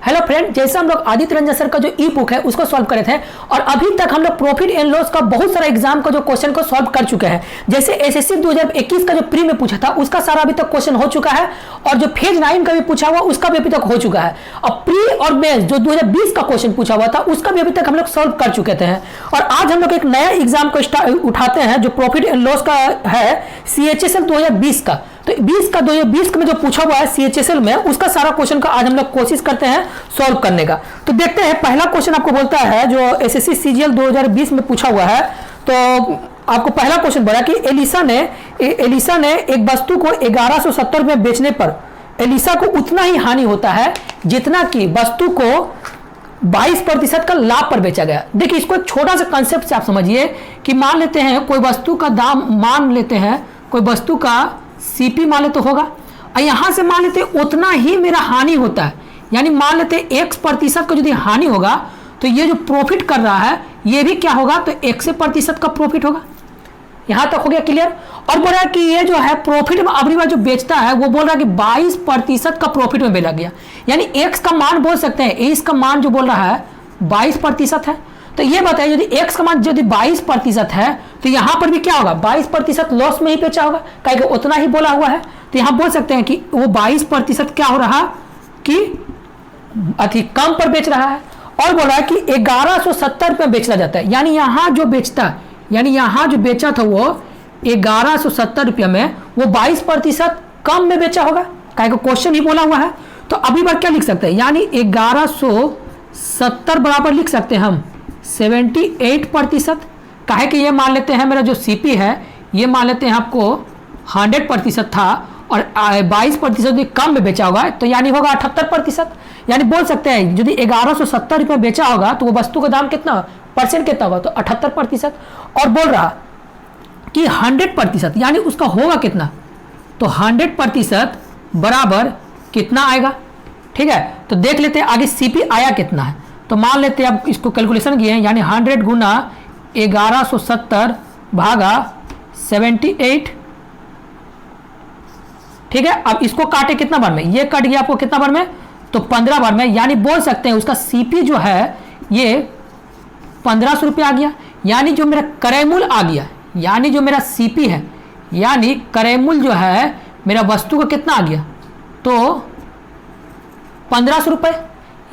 Hello friend, जैसे हम लोग आदित्य रंजन सर का जो ई बुक है उसको सॉल्व करे थे और अभी तक हम लोग प्रॉफिट एंड लॉस का बहुत सारा एग्जाम का जो क्वेश्चन को सॉल्व कर चुके हैं। जैसे एसएससी 2021 का जो प्री में पूछा था उसका सारा अभी तक क्वेश्चन हो चुका है और जो फेज 9 का भी पूछा हुआ उसका भी अभी तक हो चुका है। और प्री और मेंस जो 2020 का क्वेश्चन पूछा हुआ था उसका भी अभी तक हम लोग सॉल्व कर चुके थे। और आज हम लोग एक नया एग्जाम को उठाते हैं जो प्रॉफिट एंड लॉस का है, CHSL 2020 का। तो 2020 में जो पूछा हुआ है CHSL में उसका सारा क्वेश्चन का आज हम लोग कोशिश करते हैं सॉल्व करने का। तो देखते हैं, पहला क्वेश्चन आपको बोलता है जो SSC CGL 2020 में पूछा हुआ है। तो आपको पहला क्वेश्चन बोला कि एलिसा ने एक वस्तु को 1170 रुपये बेचने पर एलिसा को उतना ही हानि होता है जितना कि वस्तु को 22% का लाभ पर बेचा गया। देखिए, इसको एक छोटा सा कंसेप्ट से आप समझिए कि मान लेते हैं कोई वस्तु का दाम, मान लेते हैं कोई वस्तु का CP मान लेते होगा और यहां से मान लेते उतना ही मेरा हानि होता है, यानी मान लेते X% का यदि हानि होगा तो ये जो प्रॉफिट कर रहा है ये भी क्या होगा, तो X% का प्रॉफिट होगा। यहां तक हो गया क्लियर। और बोल रहा है कि ये जो है प्रॉफिट में अगली बार जो बेचता है वो बोल रहा है कि 22% का प्रॉफिट में बेचा गया, यानी X का मान बोल सकते हैं, X का मान जो बोल रहा है 22% है। तो ये बताइए यदि X का मान यदि 22% है तो यहां पर भी क्या होगा, 22% लॉस में ही बेचा होगा, कहीं उतना ही बोला हुआ है। तो यहां बोल सकते हैं कि वो 22% क्या हो रहा कि अधिक कम पर बेच रहा है। और बोल रहा है कि 1170 रुपये बेचना जाता है, यानी यहां जो बेचता, यानी यहां जो बेचा था वो 1170 रुपये में, वो 22% कम में बेचा होगा, कहीं को क्वेश्चन ही बोला हुआ है। तो अभी बार क्या लिख सकते हैं, यानी 1170 बराबर लिख सकते हैं हम 78%। काहे कि ये मान लेते हैं मेरा जो CP है ये मान लेते हैं आपको 100% था और 22% कम में बेचा होगा तो यानी होगा 78%। यानी बोल सकते हैं यदि 1170 रुपये बेचा होगा तो वो वस्तु का दाम कितना परसेंट कितना होगा, तो 78%। और बोल रहा कि 100% यानी उसका होगा कितना, तो 100% बराबर कितना आएगा। ठीक है, तो देख लेते हैं आगे CP आया कितना है। तो मान लेते हैं अब इसको कैलकुलेशन किए, यानी 100 गुना 1170 भागा 78। ठीक है, अब इसको काटे कितना बार में, ये कट गया आपको कितना बार में, तो 15 बार में। यानी बोल सकते हैं उसका CP जो है ये 1500 रुपये आ गया, यानी जो मेरा क्रय मूल्य आ गया, यानी जो मेरा CP है, यानी क्रय मूल्य जो है मेरा वस्तु का कितना आ गया, तो 1500 रुपये।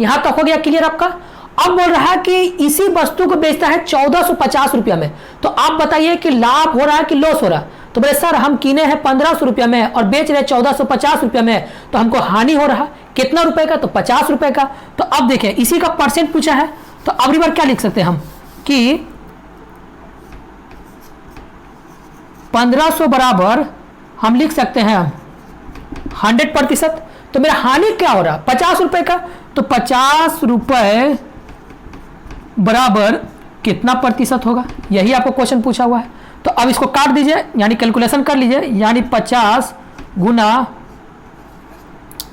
यहां तक हो गया क्लियर आपका। अब बोल रहा है कि इसी वस्तु को बेचता है 1450 रुपये में, तो आप बताइए कि लाभ हो रहा है कि लॉस हो रहा है। तो बोले सर हम कीने हैं 1500 रुपये में और बेच रहे 1450 रुपये में, तो हमको हानि हो रहा कितना रुपए का, तो 50 रुपये का। तो अब देखें इसी का परसेंट पूछा है, तो अगली बार क्या लिख सकते हैं हम कि 1500 बराबर हम लिख सकते हैं 100%। तो मेरा हानि क्या हो रहा, 50 रुपए का, तो 50 रुपए बराबर कितना प्रतिशत होगा, यही आपको क्वेश्चन पूछा हुआ है। तो अब इसको काट दीजिए, यानी कैलकुलेशन कर लीजिए, यानी 50 गुना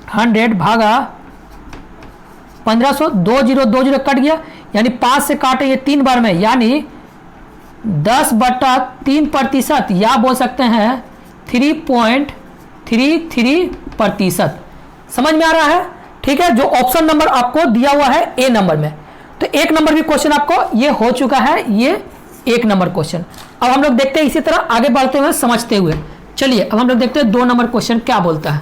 100 भागा 1500, 20 कट गया, यानी 5 से काटे ये 3 बार में, यानी 10/3%, या बोल सकते हैं 3.33%। समझ में आ रहा है। ठीक है, जो ऑप्शन नंबर आपको दिया हुआ है A नंबर में, तो 1 नंबर भी क्वेश्चन आपको ये हो चुका है, ये 1 नंबर क्वेश्चन। अब हम लोग देखते हैं इसी तरह आगे बढ़ते हुए समझते हुए। चलिए अब हम लोग देखते हैं 2 नंबर क्वेश्चन क्या बोलता है।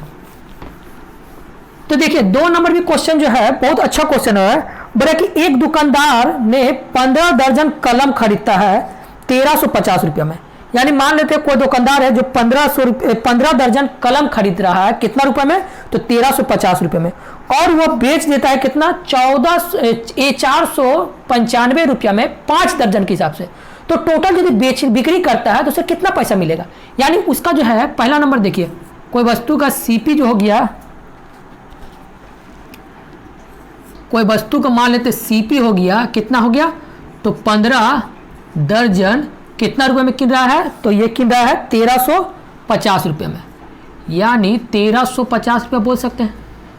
तो देखिए 2 नंबर भी क्वेश्चन जो है बहुत अच्छा क्वेश्चन है। बोला कि एक दुकानदार ने 15 दर्जन कलम खरीदता है 1350 रुपये में, यानी मान लेते हैं कोई दुकानदार है जो 15 दर्जन कलम खरीद रहा है कितना रुपए में, तो 1350 रुपये में, और वो बेच देता है कितना 495 रुपये में 5 दर्जन के हिसाब से। तो टोटल यदि बिक्री करता है तो उसे कितना पैसा मिलेगा, यानी उसका जो है पहला नंबर देखिए, कोई वस्तु का CP जो हो गया, कोई वस्तु का मान लेते CP हो गया कितना हो गया, तो 15 दर्जन कितना रुपए में किन रहा है, तो ये किन रहा है 1350 रुपये में, यानी 1350 रुपये बोल सकते हैं,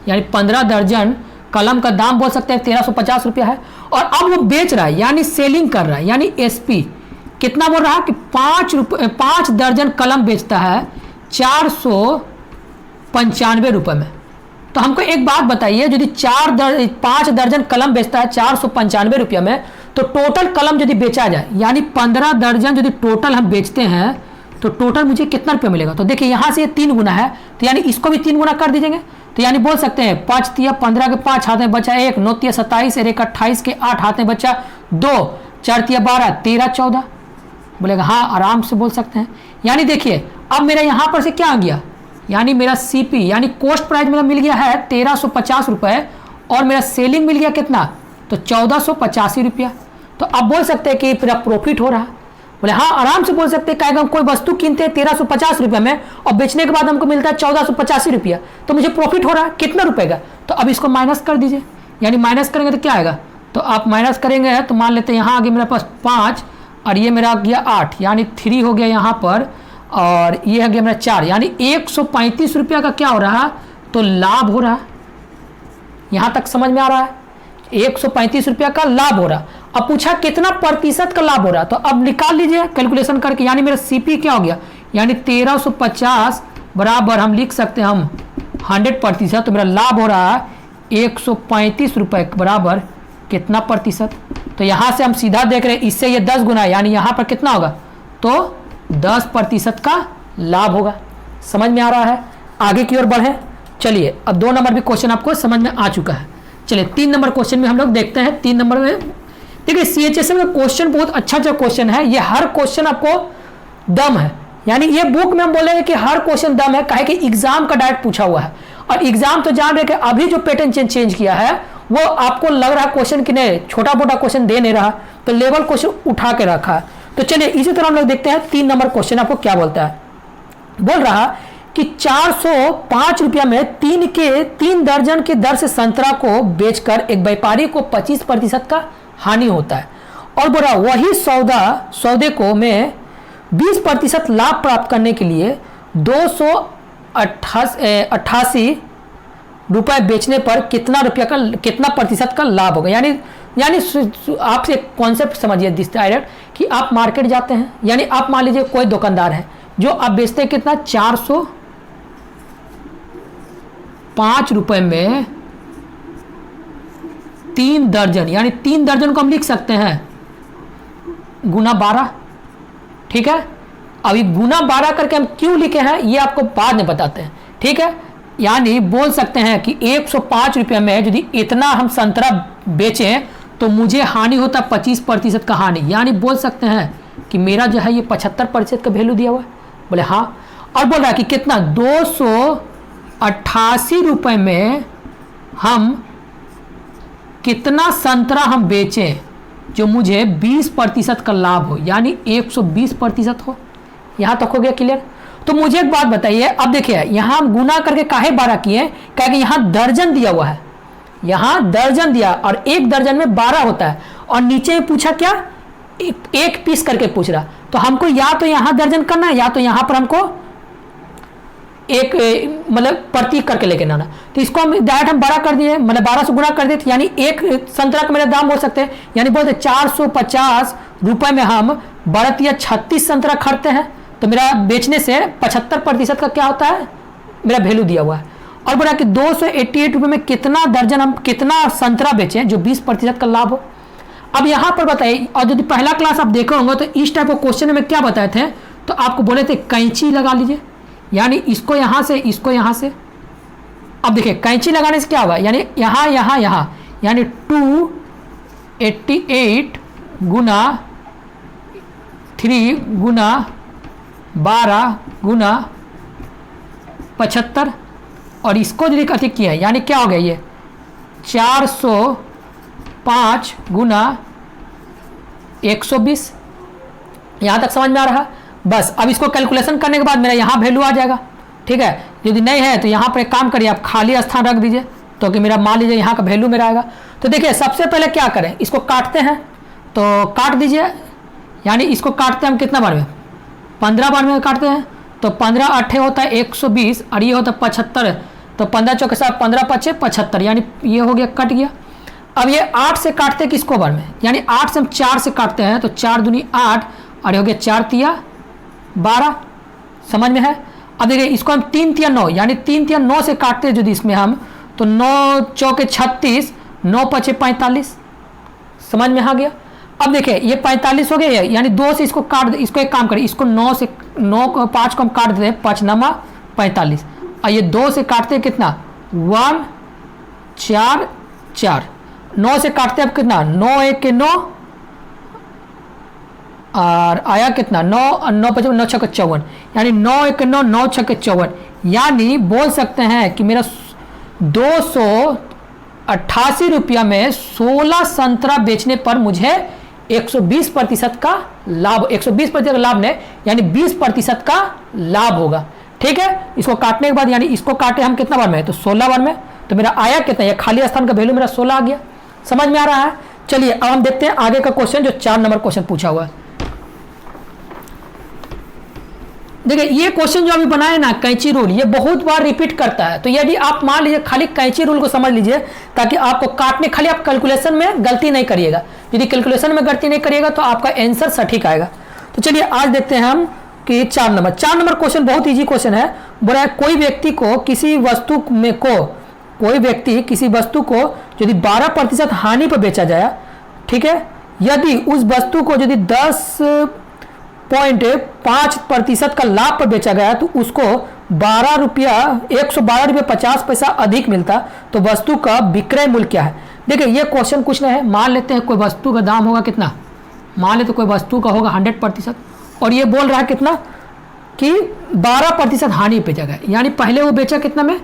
यानी 15 दर्जन कलम का दाम बोल सकते हैं 1350 रुपया है। और अब वो बेच रहा है यानी सेलिंग कर रहा है, यानी SP कितना बोल रहा है कि 5 दर्जन कलम बेचता है 495 रुपये में। तो हमको एक बात बताइए, यदि 5 दर्जन कलम बेचता है 495 रुपया में, तो टोटल कलम यदि बेचा जाए यानी 15 दर्जन यदि टोटल हम बेचते हैं तो टोटल मुझे कितना रुपया मिलेगा। तो देखिए यहाँ से ये 3 गुना है, तो यानी इसको भी 3 गुना कर दीजिएगा। तो यानी बोल सकते हैं 5 तिया 15 के 5 हाथ में बचा 1, 9 तिया 27, 1 28 के 8 हाथ में बचा 2, 4 तिया 12, 13 14 बोलेगा। हाँ, आराम से बोल सकते हैं। यानी देखिए अब मेरा यहाँ पर से क्या आ गया, यानी मेरा सीपी यानी कॉस्ट प्राइस मेरा मिल गया है 1350 रुपये और मेरा सेलिंग मिल गया कितना, तो 1485 रुपया। तो अब बोल सकते हैं कि मेरा प्रॉफिट हो रहा है। बोले हाँ, आराम से बोल सकते हैं। क्या हम कोई वस्तु कीनते हैं 1350 रुपये में और बेचने के बाद हमको मिलता है 1485 रुपया, तो मुझे प्रॉफिट हो रहा है कितना रुपए का। तो अब इसको माइनस कर दीजिए, यानी माइनस करेंगे तो क्या आएगा, तो आप माइनस करेंगे तो मान लेते हैं यहाँ आ गया मेरे पास 5 और ये मेरा आ गया 8, यानी 3 हो गया यहाँ पर, और ये आ गया मेरा 4, यानी 135 रुपया का क्या हो रहा है, तो लाभ हो रहा है। यहाँ तक समझ में आ रहा है, 135 रुपया का लाभ हो रहा। अब पूछा कितना प्रतिशत का लाभ हो रहा, तो अब निकाल लीजिए कैलकुलेशन करके, यानी मेरा सीपी क्या हो गया, यानी 1350 बराबर हम लिख सकते हैं हम 100%, तो मेरा लाभ हो रहा है 135 रुपये बराबर कितना प्रतिशत। तो यहाँ से हम सीधा देख रहे हैं, इससे ये 10 गुना है, यानी यहाँ पर कितना होगा, तो 10% का लाभ होगा। समझ में आ रहा है, आगे की ओर बढ़े। चलिए अब 2 नंबर भी क्वेश्चन आपको समझ में आ चुका है। चलिए 3 नंबर क्वेश्चन में हम लोग देखते हैं। 3 नंबर में देखिए CHSL में क्वेश्चन बहुत अच्छा क्वेश्चन है। ये हर क्वेश्चन आपको दम है, यानी ये बुक में हम बोलेंगे कि हर क्वेश्चन दम है, काहे कि एग्जाम का डायरेक्ट पूछा हुआ है। और एग्जाम तो जान रहे कि अभी जो पैटर्न चेंज किया है वो आपको लग रहा है क्वेश्चन कि नहीं छोटा मोटा क्वेश्चन दे नहीं रहा, तो लेवल क्वेश्चन उठा के रखा है। तो चलिए इसी तरह हम लोग देखते हैं 3 नंबर क्वेश्चन आपको क्या बोलता है। बोल रहा कि 405 रुपया में 3 दर्जन के दर से संतरा को बेचकर एक व्यापारी को 25% का हानि होता है, और बोला वही सौदे को में 20% लाभ प्राप्त करने के लिए 288 रुपये बेचने पर कितना प्रतिशत का लाभ होगा। यानी आपसे कॉन्सेप्ट समझिए दिस डायरेक्ट कि आप मार्केट जाते हैं, यानी आप मान लीजिए कोई दुकानदार है जो आप बेचते हैं कितना 405 रुपये में 3 दर्जन, यानी 3 दर्जन को हम लिख सकते हैं गुना 12, ठीक है। अभी गुना 12 करके हम क्यों लिखे हैं ये आपको बाद में बताते हैं, ठीक है। यानी बोल सकते हैं कि 105 रुपये में यदि इतना हम संतरा बेचें तो मुझे हानि होता 25% का हानि, यानी बोल सकते हैं कि मेरा जो है ये 75% का वैल्यू दिया हुआ है। बोले हाँ, और बोल रहा है कि कितना 288 रुपये में हम कितना संतरा हम बेचें जो मुझे 20% का लाभ हो, यानी 120% हो। यहाँ तक हो गया क्लियर। तो मुझे एक बात बताइए, अब देखिए यहाँ हम गुना करके काहे 12 किए, क्योंकि यहाँ दर्जन दिया हुआ है, यहाँ दर्जन दिया और 1 दर्जन में 12 होता है, और नीचे में पूछा क्या एक पीस करके पूछ रहा। तो हमको या तो यहाँ दर्जन करना है या तो यहाँ पर हमको एक मतलब प्रतीक करके लेके आना। तो इसको हम डायरेक्ट हम 12 कर दिए, मतलब 12 से गुणा कर दिए, यानी एक संतरा का मेरा दाम बोल सकते हैं, यानी बोलते 450 रुपये में हम 12 या 36 संतरा खरीदते हैं, तो मेरा बेचने से 75% का क्या होता है मेरा वैल्यू दिया हुआ है। और बोला कि 288 रुपये में कितना दर्जन हम कितना संतरा बेचें जो 20% का लाभ हो। अब यहाँ पर बताइए, और यदि पहला क्लास आप देखे होंगे तो इस टाइप के क्वेश्चन में क्या बताए थे, तो आपको बोले थे कैंची लगा लीजिए, यानी इसको यहाँ से इसको यहाँ से। अब देखिए कैंची लगाने से क्या होगा, यानी यहाँ यहाँ यहाँ, यानी 288 गुना 3 गुना 12 गुना 75, और इसको यदि अधिक किया है यानी क्या हो गया ये 405 गुना 120। यहाँ तक समझ में आ रहा है। बस अब इसको कैलकुलेशन करने के बाद मेरा यहाँ वैल्यू आ जाएगा, ठीक है। यदि नहीं है तो यहाँ पर एक काम करिए, आप खाली स्थान रख दीजिए, तो कि मेरा मान लीजिए यहाँ का वैल्यू मेरा आएगा। तो देखिए सबसे पहले क्या करें, इसको काटते हैं, तो काट दीजिए, यानी इसको काटते हैं हम कितना बार में 15 बार में काटते हैं, तो 15 8 होता है 120 और ये होता है 75, तो 15 चौके 15 5 75, यानी ये हो गया कट गया। अब ये 8 से काटते हैं किसको बार में, यानी 8 से हम 4 से काटते हैं, तो 4 दूनी 8 और ये हो गया 4 तिया 12, समझ में है। अब देखिए इसको हम 3 तिया 9, यानी 3 तिया 9 से काटते हैं यदि इसमें हम, तो 9 चौके 36, 9 पचे 45, समझ में आ गया। अब देखिए ये 45 हो गया, यानी 2 से इसको काट दे, इसको एक काम करें, इसको 9 से 5 को हम काट देते हैं, 5 9 45, और ये 2 से काटते हैं कितना 1 4 4, 9 से काटते हैं अब कितना 9 1 के 9, और आया कितना 9 9 5 9 6 54, यानी 9 1 9 9 6 54, यानी बोल सकते हैं कि मेरा 288 रुपया में 16 संतरा बेचने पर मुझे 120% का लाभ, 120% का लाभ ने यानी 20% का लाभ होगा। ठीक है, इसको काटने के बाद यानी इसको काटे हम कितना बार में, तो 16 बार में, तो मेरा आया कितना, ये खाली स्थान का वैल्यू मेरा 16 आ गया। समझ में आ रहा है। चलिए अब हम देखते हैं आगे का क्वेश्चन जो 4 नंबर क्वेश्चन पूछा हुआ है। देखिए ये क्वेश्चन जो अभी बनाए ना कैंची रूल, ये बहुत बार रिपीट करता है। तो यदि आप मान लीजिए खाली कैंची रूल को समझ लीजिए, ताकि आपको काटने, खाली आप कैलकुलेशन में गलती नहीं करिएगा। यदि कैलकुलेशन में गलती नहीं करिएगा तो आपका आंसर सटीक आएगा। तो चलिए आज देखते हैं हम कि 4 नंबर क्वेश्चन बहुत ईजी क्वेश्चन है। बोला है कोई व्यक्ति किसी वस्तु को यदि 12% हानि पर बेचा जाए, ठीक है, यदि उस वस्तु को यदि 10.5% का लाभ पर बेचा गया तो उसको 112 रुपया 50 अधिक मिलता, तो वस्तु का विक्रय मूल्य क्या है। देखिए ये क्वेश्चन कुछ नहीं है, मान लेते हैं कोई वस्तु का दाम होगा कितना, मान लेते कोई वस्तु का होगा 100%, और ये बोल रहा है कितना कि 12% हानि बेचा गया, यानी पहले वो बेचा कितना में,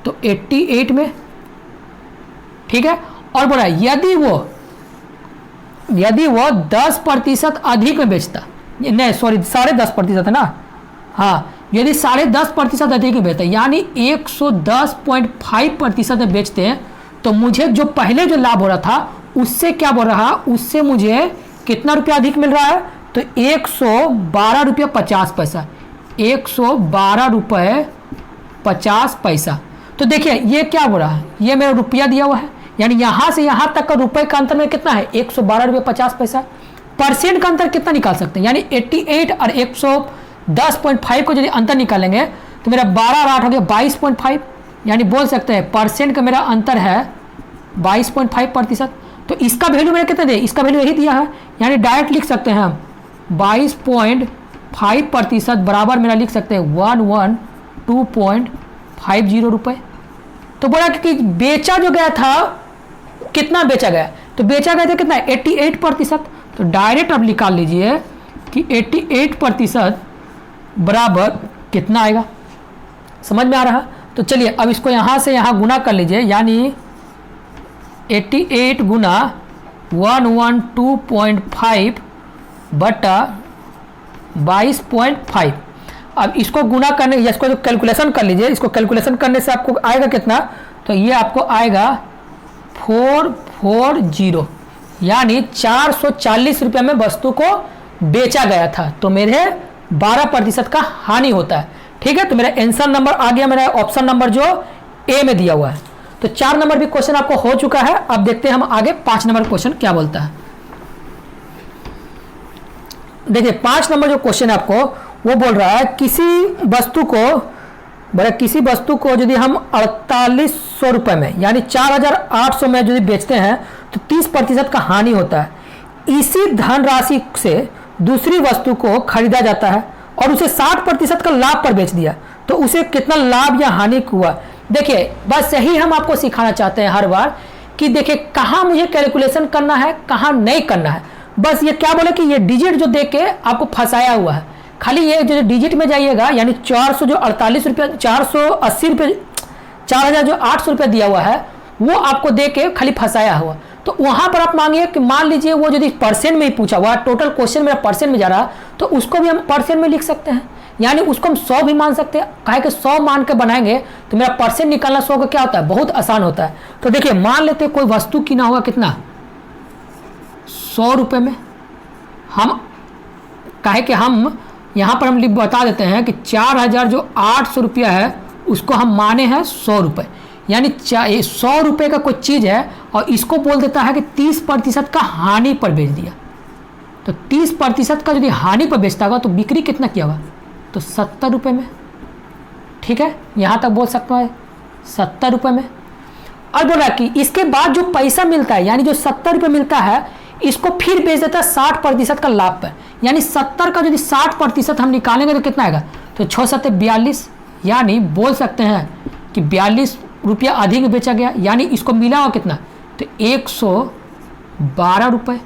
तो 88 में। ठीक है, और बोला यदि वो 10% अधिक में बेचता, नहीं सॉरी 10.5% है ना, हाँ, यदि 10.5% अधिक में बेचता यानी 110.5% में बेचते हैं, तो मुझे जो पहले जो लाभ हो रहा था उससे क्या बोल रहा, उससे मुझे कितना रुपया अधिक मिल रहा है, तो 112 रुपया 50 पैसा, 112 रुपये 50 पैसा। तो देखिए ये क्या बोल रहा है, ये मेरा रुपया दिया हुआ है, यानी यहाँ से यहाँ तक का रुपए का अंतर में कितना है 112 रुपये 50 पैसा। परसेंट का अंतर कितना निकाल सकते हैं, यानी 88 और 110.5 को यदि अंतर निकालेंगे तो मेरा 12 और 8 हो गया 22.5, यानी बोल सकते हैं परसेंट का मेरा अंतर है 22.5%। तो इसका वैल्यू मेरा कितना दे, इसका वैल्यू यही दिया है, यानी डायरेक्ट लिख सकते हैं हम 22.5% बराबर मेरा लिख सकते हैं 112.50 रुपये। तो बोला कि बेचा जो गया था कितना बेचा गया, तो बेचा गया था कितना 88%, तो डायरेक्ट अब निकाल लीजिए कि 88% बराबर कितना आएगा। समझ में आ रहा। तो चलिए अब इसको यहाँ से यहाँ गुना कर लीजिए, यानी 88 गुना 112.5 बटा 22.5। अब इसको गुना करने, इसको जो कैलकुलेशन कर लीजिए, इसको कैलकुलेशन करने से आपको आएगा कितना, तो ये आपको आएगा 440, यानी 440 रुपये में वस्तु को बेचा गया था, तो मेरे 12% का हानि होता है। ठीक है, तो मेरा आंसर नंबर आ गया, मेरा ऑप्शन नंबर जो ए में दिया हुआ है। तो 4 नंबर भी क्वेश्चन आपको हो चुका है। अब देखते हैं हम आगे 5 नंबर क्वेश्चन क्या बोलता है। देखिए 5 नंबर जो क्वेश्चन है आपको वो बोल रहा है किसी वस्तु को यदि हम 4800 रुपये में यानी 4800 में यदि बेचते हैं तो 30% का हानि होता है। इसी धनराशि से दूसरी वस्तु को खरीदा जाता है और उसे 60% का लाभ पर बेच दिया, तो उसे कितना लाभ या हानि हुआ। देखिए बस यही हम आपको सिखाना चाहते हैं हर बार कि देखिए कहाँ मुझे कैलकुलेशन करना है, कहाँ नहीं करना है। बस ये क्या बोले कि ये डिजिट जो देख के आपको फंसाया हुआ है, खाली ये जो डिजिट में जाइएगा, यानी 448 रुपये 480 रुपये 4800 रुपये दिया हुआ है, वो आपको दे के खाली फंसाया हुआ। तो वहाँ पर आप मांगिए कि मान लीजिए वो यदि परसेंट में ही पूछा हुआ, टोटल क्वेश्चन मेरा परसेंट में जा रहा, तो उसको भी हम परसेंट में लिख सकते हैं, यानी उसको हम 100 भी मान सकते हैं। काहे कि 100 मान के बनाएंगे तो मेरा परसेंट निकालना 100 का क्या होता है, बहुत आसान होता है। तो देखिए मान लेते हैं कोई वस्तु किना होगा कितना 100 रुपये में, हम काहे कि हम यहाँ पर हम बता देते हैं कि 4800 रुपया है उसको हम माने हैं 100 रुपये, यानी 100 रुपये का कोई चीज़ है और इसको बोल देता है कि 30% का हानि पर बेच दिया। तो 30% का यदि हानि पर बेचता होगा तो बिक्री कितना किया होगा, तो 70 रुपये में। ठीक है, यहाँ तक बोल सकता है 70 रुपये में। और बोला कि इसके बाद जो पैसा मिलता है यानी जो 70 रुपये मिलता है इसको फिर बेच देता है 60% का लाभ पर। यानी 70 का यदि 60% हम निकालेंगे तो कितना आएगा, तो 6 7 42, यानी बोल सकते हैं कि 42 रुपया अधिक बेचा गया, यानी इसको मिला हुआ कितना, तो 112 रुपये।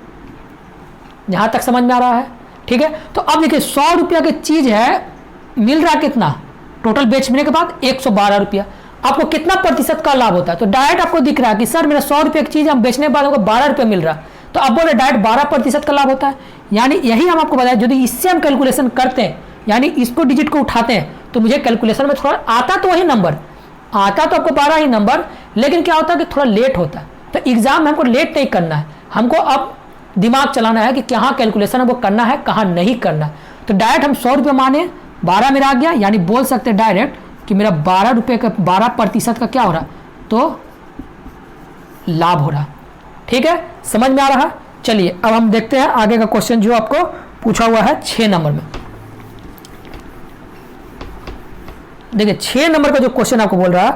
यहाँ तक समझ में आ रहा है, ठीक है। तो अब देखिए 100 रुपया की चीज़ है, मिल रहा कितना, टोटल बेचने के बाद 112 रुपया। आपको कितना प्रतिशत का लाभ होता है, तो डायरेक्ट आपको दिख रहा है कि सर मेरा 100 रुपये की चीज़ हम बेचने वालों को 12 रुपये मिल रहा, तो अब बोले डायरेक्ट 12% का लाभ होता है। यानी यही हम आपको बताएं, यदि इससे हम कैलकुलेशन करते हैं यानी इसको डिजिट को उठाते हैं तो मुझे कैलकुलेशन में थोड़ा आता तो वही नंबर, आता तो आपको 12 ही नंबर, लेकिन क्या होता है कि थोड़ा लेट होता है। तो एग्जाम में हमको लेट नहीं करना है, हमको अब दिमाग चलाना है कि कहाँ कैलकुलेशन हमको करना है कहाँ नहीं करना है। तो डायरेक्ट हम 100 रुपये माने 12 मेरा आ गया, यानी बोल सकते हैं डायरेक्ट कि मेरा 12 रुपये का 12% का क्या हो रहा, तो लाभ हो रहा। ठीक है, समझ में आ रहा। चलिए अब हम देखते हैं आगे का क्वेश्चन जो आपको पूछा हुआ है 6 नंबर में। देखिए 6 नंबर का जो क्वेश्चन आपको बोल रहा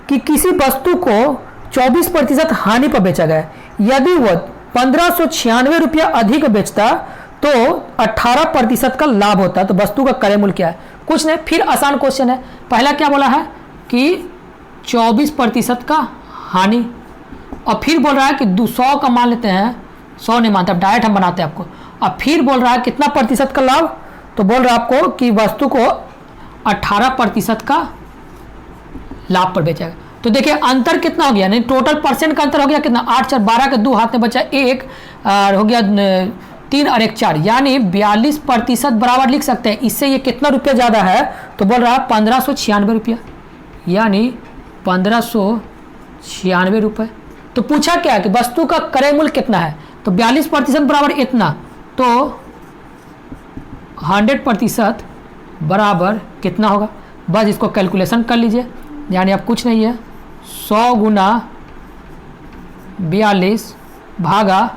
कि किसी वस्तु को 24% हानि पर बेचा गया, यदि वह 1596 रुपया अधिक बेचता तो 18% का लाभ होता, तो वस्तु का क्रय मूल्य क्या है। कुछ नहीं, फिर आसान क्वेश्चन है। पहला क्या बोला है कि 24% का हानि, और फिर बोल रहा है कि 200 का मान लेते हैं, 100 नहीं मानते, अब डायरेक्ट हम बनाते हैं आपको। अब फिर बोल रहा है कितना प्रतिशत का लाभ, तो बोल रहा है आपको कि वस्तु को 18% का लाभ पर बेचा गया। तो देखिए अंतर कितना हो गया, नहीं टोटल परसेंट का अंतर हो गया कितना, 8 4 12 के 2 हाथ में बचा 1, हो गया 3 और 1 4, यानी 42% बराबर लिख सकते हैं। इससे ये कितना रुपया ज़्यादा है, तो बोल रहा है 1596 रुपया, यानी 1596 रुपये। तो पूछा क्या कि वस्तु का क्रय मूल्य कितना है, तो 42% बराबर इतना, तो 100% बराबर कितना होगा, बस इसको कैलकुलेशन कर लीजिए। यानी अब कुछ नहीं है, 100 गुना 42 भागा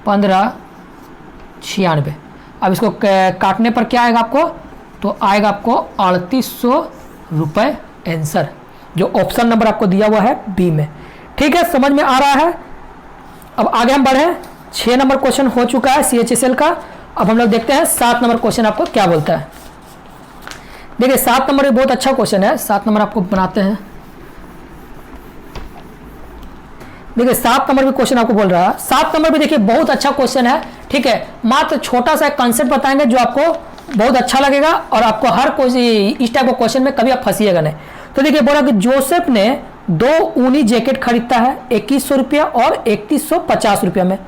1596। अब इसको काटने पर क्या आएगा आपको, तो आएगा आपको 3800 रुपये आंसर, जो ऑप्शन नंबर आपको दिया हुआ है बी में। ठीक है, समझ में आ रहा है। अब आगे हम बढ़े, 6 नंबर क्वेश्चन हो चुका है CHSL का। अब हम लोग देखते हैं 7 नंबर क्वेश्चन आपको क्या बोलता है। देखिए 7 नंबर भी बहुत अच्छा क्वेश्चन है, 7 नंबर आपको बनाते हैं। देखिए 7 नंबर भी क्वेश्चन आपको बोल रहा है, 7 नंबर भी देखिए बहुत अच्छा क्वेश्चन है। ठीक है, मात्र छोटा सा कंसेप्ट बताएंगे जो आपको बहुत अच्छा लगेगा और आपको हर कोई इस टाइप का क्वेश्चन में कभी आप फंसिएगा नहीं। तो देखिए बोला कि जोसेफ ने 2 ऊनी जैकेट खरीदता है 2100 रुपया और 3150 रुपया में।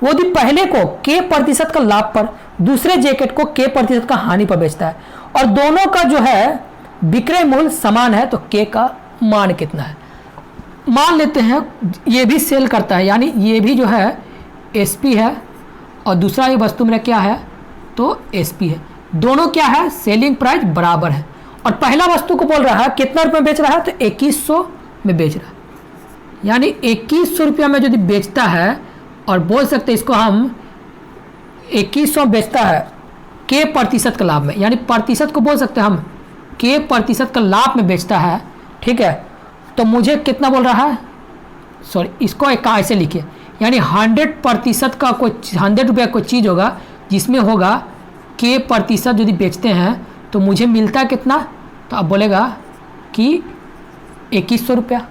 यदि पहले को K% का लाभ पर, दूसरे जैकेट को K% का हानि पर बेचता है और दोनों का जो है विक्रय मूल्य समान है, तो K का मान कितना है। मान लेते हैं ये भी सेल करता है, यानी ये भी जो है SP है और दूसरा ये वस्तु मेरा क्या है, तो SP है। दोनों क्या है, सेलिंग प्राइस बराबर है और पहला वस्तु को बोल रहा है कितना रुपये बेच रहा है, तो 2100 में बेच रहा है। यानी 2100 रुपया में यदि बेचता है और बोल सकते हैं इसको हम 2100 बेचता है K% का लाभ में, यानी प्रतिशत को बोल सकते हैं हम K% का लाभ में बेचता है। ठीक है, तो मुझे कितना बोल रहा है, सॉरी इसको एक ऐसे लिखिए, यानी 100% का कोई 100 रुपया कोई चीज़ होगा जिसमें होगा K% यदि बेचते हैं तो मुझे मिलता कितना, तो अब बोलेगा कि 2100 रुपया।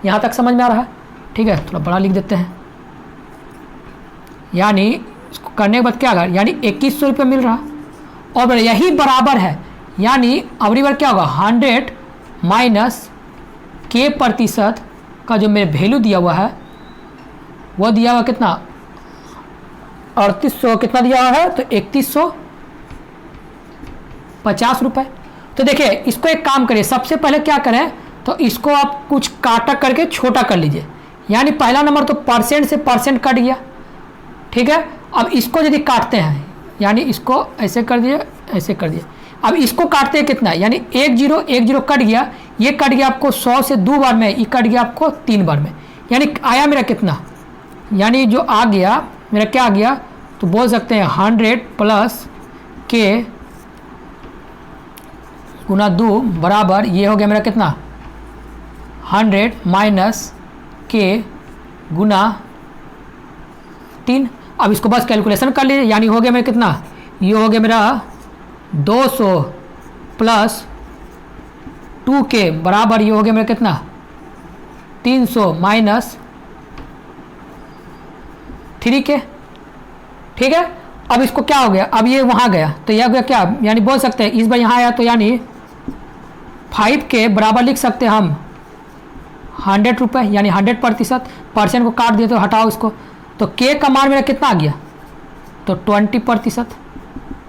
यहाँ तक समझ में आ रहा है। ठीक है, थोड़ा बड़ा लिख देते हैं, यानी इसको करने के बाद क्या होगा, यानी 2100 रुपया मिल रहा और यही बराबर है, यानी अगली बार क्या होगा 100 माइनस K% का जो मेरे वैल्यू दिया हुआ है वो दिया हुआ कितना 3800, कितना दिया हुआ है, तो 3150 रुपये। तो देखिए इसको एक काम करिए, सबसे पहले क्या करें, तो इसको आप कुछ काटा करके छोटा कर लीजिए, यानी पहला नंबर तो परसेंट से परसेंट कट गया। ठीक है, अब इसको यदि काटते हैं, यानी इसको ऐसे कर दिए, ऐसे कर दिए, अब इसको काटते हैं कितना, यानी 1 0 1 0 कट गया, ये कट गया आपको 100 से 2 बार में, ये कट गया आपको 3 बार में, यानी आया मेरा कितना, यानी जो आ गया मेरा क्या आ गया, तो बोल सकते हैं 100 प्लस K गुना 2 बराबर ये हो गया मेरा कितना 100 माइनस के गुना 3। अब इसको बस कैलकुलेशन कर लीजिए, यानी हो गया मेरा कितना, ये हो गया मेरा 200 प्लस 2k बराबर ये हो गया मेरा कितना 300 माइनस 3k। ठीक है, अब इसको क्या हो गया, अब ये वहाँ गया तो यह हो गया क्या, यानी बोल सकते हैं इस बार यहाँ आया तो यानी 5k बराबर लिख सकते हैं हम 100 रुपये, यानी 100%। परसेंट को काट दिया तो हटाओ इसको, तो k का मान मेरा कितना आ गया, तो 20%।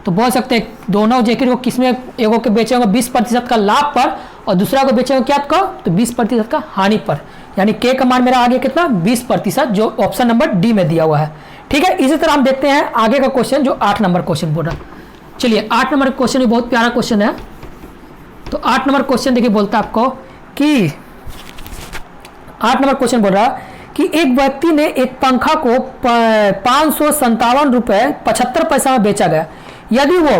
तो बोल सकते हैं दोनों जैकेट को किसमें, एगो के बेचेंगे 20% का लाभ पर और दूसरा को बेचेंगे क्या आपको, तो 20% का हानि पर, यानी k का मान मेरा आ गया कितना 20%, जो ऑप्शन नंबर डी में दिया हुआ है। ठीक है, इसी तरह हम देखते हैं आगे का क्वेश्चन जो 8 नंबर क्वेश्चन बोल रहा है। चलिए 8 नंबर क्वेश्चन भी बहुत प्यारा क्वेश्चन है। तो 8 नंबर क्वेश्चन देखिए बोलता है आपको कि 8 नंबर क्वेश्चन बोल रहा है कि एक व्यक्ति ने एक पंखा को 557 रुपये 75 पैसा में बेचा गया, यदि वो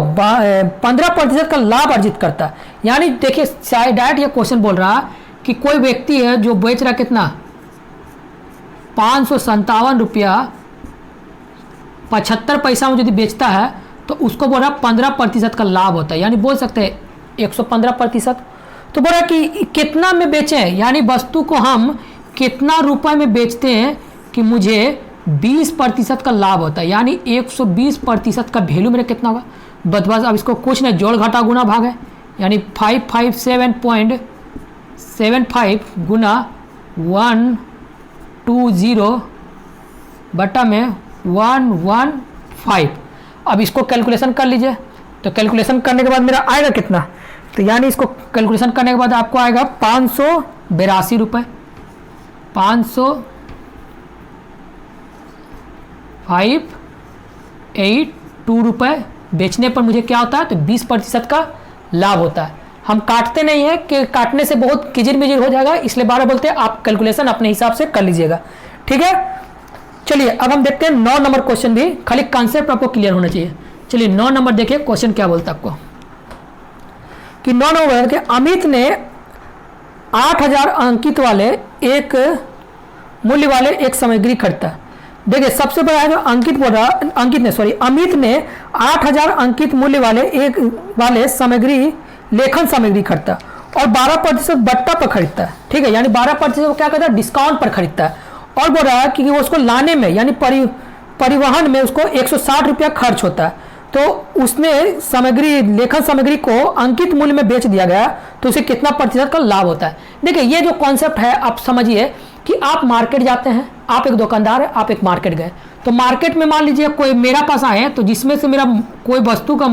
15% का लाभ अर्जित करता है। यानी देखिए डायरेक्ट ये क्वेश्चन बोल रहा है कि कोई व्यक्ति है जो बेच रहा कितना 557 रुपया 75 पैसा में यदि बेचता है तो उसको बोल रहा 15% का लाभ होता है, यानी बोल सकते हैं 115%। तो बोल रहा कि कितना में बेचें, यानी वस्तु को हम कितना रुपए में बेचते हैं कि मुझे 20% का लाभ होता है, यानी 120% का वैल्यू मेरा कितना होगा। बस अब इसको कुछ नहीं, जोड़ घटा गुना भाग है, यानी 557.75 गुना 120 बटा में 115। अब इसको कैलकुलेशन कर लीजिए, तो कैलकुलेशन करने के बाद मेरा आएगा कितना, तो यानी इसको कैलकुलेशन करने के बाद आपको आएगा 582 रुपये, 582 रुपये बेचने पर मुझे क्या होता है, तो 20% का लाभ होता है। हम काटते नहीं है कि काटने से बहुत किजिर मिजिर हो जाएगा, इसलिए बार बोलते हैं आप कैलकुलेशन अपने हिसाब से कर लीजिएगा। ठीक है, चलिए अब हम देखते हैं 9 नंबर क्वेश्चन भी, खाली कॉन्सेप्ट आपको क्लियर होना चाहिए। चलिए 9 नंबर देखिए क्वेश्चन क्या बोलता है आपको कि 9 नंबर के अमित ने 8000 अंकित वाले एक मूल्य वाले एक सामग्री खरीदा। देखिए सबसे बड़ा है जो अंकित बोल रहा, अमित ने 8000 अंकित मूल्य वाले सामग्री लेखन सामग्री खरीदता और 12% बट्टा पर खरीदता है। ठीक है, यानी 12% वो क्या करता है, डिस्काउंट पर खरीदता है। और बोल रहा है कि वो उसको लाने में यानी परिवहन में उसको 160 रुपया खर्च होता है, तो उसने लेखन सामग्री को अंकित मूल्य में बेच दिया गया, तो उसे कितना प्रतिशत का लाभ होता है। देखिए ये जो कॉन्सेप्ट है आप समझिए कि आप मार्केट जाते हैं, आप एक दुकानदार है, आप एक मार्केट गए, तो मार्केट में मान लीजिए कोई मेरा पास आए तो जिसमें से मेरा कोई वस्तु का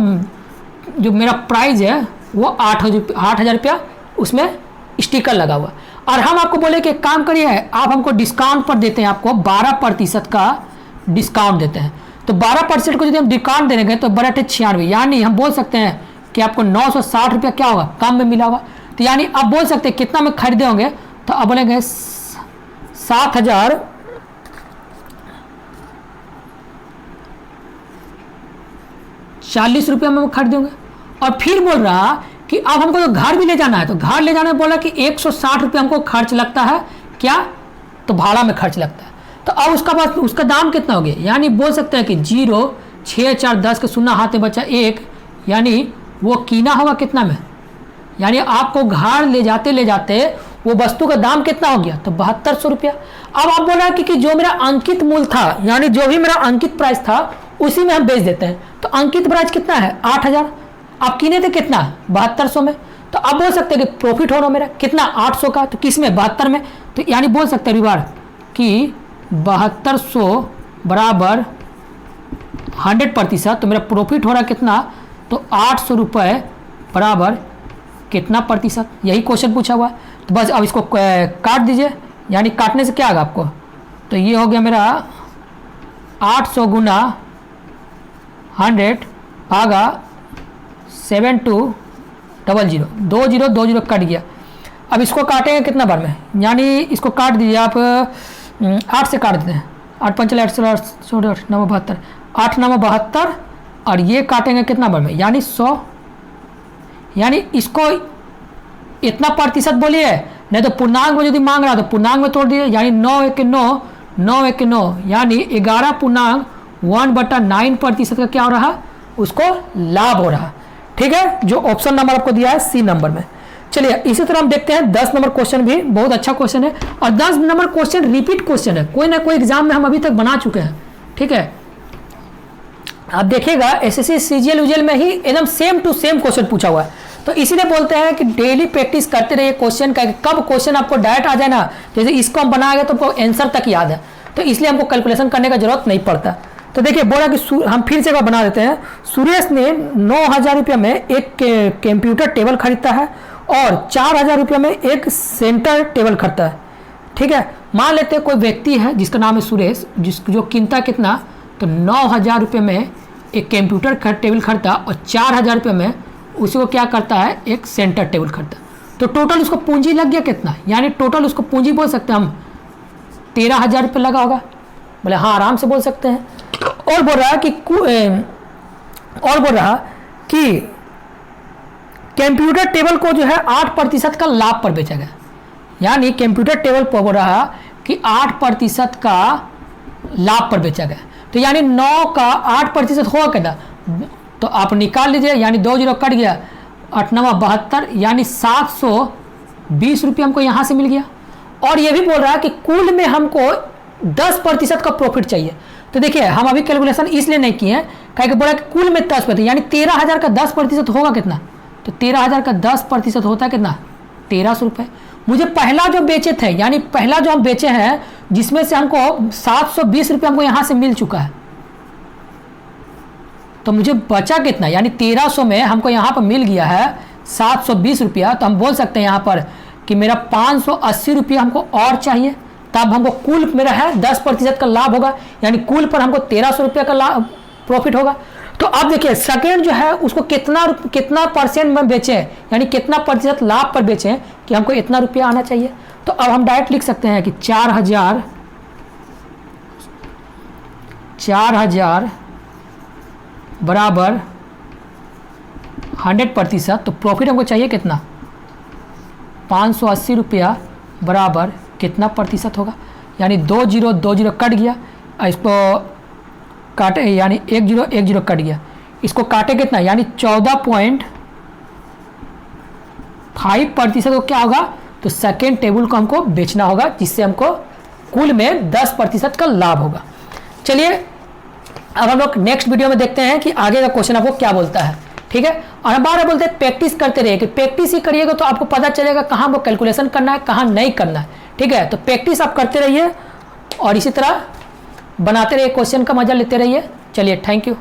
जो मेरा प्राइस है वो 8,000 रुपया उसमें स्टिकर लगा हुआ, और हम आपको बोले कि काम करिए आप हमको डिस्काउंट पर देते हैं, आपको 12% का डिस्काउंट देते हैं। तो 12% को यदि हम डिस्काउंट देंगे तो 96, यानी हम बोल सकते हैं कि आपको 960 रुपया क्या होगा, कम में मिला होगा। तो यानी आप बोल सकते हैं कितना में खरीदे होंगे, तो अब बोलेंगे 7,040 रुपया में खरीदे होंगे। और फिर बोल रहा कि अब हमको तो घर भी ले जाना है, तो घर ले जाने में बोला कि 160 रुपया हमको खर्च लगता है, क्या, तो भाड़ा में खर्च लगता है। तो अब उसका दाम कितना हो गया, यानी बोल सकते हैं कि 0 6 4 10 के 0 हाथ में बचा 1, यानी वो कीना होगा कितना में, यानी आपको घर ले जाते वो वस्तु का दाम कितना हो गया, तो 7200 रुपया। अब आप बोल रहे हैं कि जो मेरा अंकित मूल्य था, यानी जो भी मेरा अंकित प्राइस था उसी में हम बेच देते हैं, तो अंकित प्राइस कितना है 8000, आप कीने थे कितना 7200 में, तो आप बोल सकते हैं कि प्रॉफिट हो रहा मेरा कितना 800 का, तो किस में 72 में, तो यानी बोल सकते हैं रिवार कि 7200 बराबर 100%, तो मेरा प्रॉफिट हो रहा कितना, तो 800 रुपये बराबर कितना प्रतिशत, यही क्वेश्चन पूछा हुआ। तो बस अब इसको काट दीजिए, यानी काटने से क्या आएगा आपको, तो ये हो गया मेरा 800 गुना 100 आगा 7200, 20 कट गया। अब इसको काटेंगे कितना बार में, यानी इसको काट दीजिए आप 8 से काट देते हैं, 8 5 8 9 72, 8 9 72, और ये काटेंगे कितना बार में, यानी 100, यानी इसको इतना प्रतिशत बोलिए नहीं तो पूर्णांक में यदि मांग रहा तो पूर्णांक में तोड़ दिए, यानी 9 एक 9, 9 एक 9, यानी 11.1/9% का क्या हो रहा, उसको लाभ हो रहा। ठीक है, जो ऑप्शन नंबर आपको दिया है सी नंबर में। चलिए इसी तरह हम देखते हैं 10 नंबर क्वेश्चन भी बहुत अच्छा क्वेश्चन है, और 10 नंबर क्वेश्चन रिपीट क्वेश्चन है, कोई ना कोई एग्जाम में हम अभी तक बना चुके हैं। ठीक है, आप देखिएगा एसएससी सीजीएल यूजीएल में ही एकदम सेम टू सेम क्वेश्चन पूछा हुआ है। तो इसीलिए बोलते हैं कि डेली प्रैक्टिस करते रहिए क्वेश्चन का, कब क्वेश्चन आपको डायरेक्ट आ जाए ना, जैसे इसको हम बनाएंगे तो आपको आंसर तक याद है, तो इसलिए हमको कैलकुलेशन करने का जरूरत नहीं पड़ता। तो देखिए बोला कि हम फिर से बना देते हैं। सुरेश ने 9,000 रुपये में एक कंप्यूटर टेबल खरीदता है और 4,000 रुपये में एक सेंटर टेबल खरीदता है। ठीक है, मान लेते हैं कोई व्यक्ति है जिसका नाम है सुरेश, जो कीमता कितना, तो 9,000 रुपये में एक कंप्यूटर टेबल खरीदता और 4,000 रुपये में उसी को क्या करता है, एक सेंटर टेबल खरीदता। तो टोटल उसको पूंजी लग गया कितना, यानी टोटल उसको पूंजी बोल सकते हैं हम 13,000 रुपये लगा होगा। बोले हाँ, आराम से बोल सकते हैं। और बोल रहा कि कंप्यूटर टेबल को जो है 8% का लाभ पर बेचा गया, यानी कंप्यूटर टेबल पर बोल रहा कि 8% का लाभ पर बेचा गया। तो यानी 9 का 8% होगा कितना, तो आप निकाल लीजिए, यानी 2 जीरो कट गया, 8 9 72, यानी 720 रुपये हमको यहाँ से मिल गया। और ये भी बोल रहा है कि कुल में हमको 10% का प्रॉफिट चाहिए। तो देखिए हम अभी कैलकुलेशन इसलिए नहीं किए हैं, कहीं बोला कि कुल में 10%, यानी 13,000 का 10% होगा कितना, तो 13,000 का 10% होता है कितना, 1,300 रुपये। मुझे पहला जो बेचे थे, यानी पहला जो हम बेचे हैं, जिसमें से हमको 720 रुपये हमको यहाँ से मिल चुका है, तो मुझे बचा कितना, यानी 1,300 में हमको यहाँ पर मिल गया है 720 रुपया। तो हम बोल सकते हैं यहाँ पर कि मेरा 580 रुपया हमको और चाहिए, तब हमको कुल मेरा है 10% का लाभ होगा, यानी कुल पर हमको 1,300 रुपया का लाभ प्रॉफिट होगा। तो अब देखिए सेकेंड जो है उसको कितना परसेंट में बेचे, यानी कितना प्रतिशत लाभ पर बेचे कि हमको इतना रुपया आना चाहिए। तो अब हम डायरेक्ट लिख सकते हैं कि 4,000 बराबर 100%, तो प्रॉफिट हमको चाहिए कितना, 580 रुपया बराबर कितना प्रतिशत होगा, यानी 2 जीरो कट गया, इसको काटे, यानी 1 जीरो कट गया, इसको काटे कितना, यानी 14.5% को क्या होगा, तो सेकेंड टेबल को हमको बेचना होगा, जिससे हमको कुल में 10% का लाभ होगा। चलिए अब हम लोग नेक्स्ट वीडियो में देखते हैं कि आगे का क्वेश्चन आपको क्या बोलता है। ठीक है, और हम बार बोलते हैं प्रैक्टिस करते रहिए, कि प्रैक्टिस ही करिएगा तो आपको पता चलेगा कहाँ हमको कैलकुलेशन करना है, कहाँ नहीं करना है। ठीक है, तो प्रैक्टिस आप करते रहिए और इसी तरह बनाते रहिए, क्वेश्चन का मजा लेते रहिए। चलिए थैंक यू।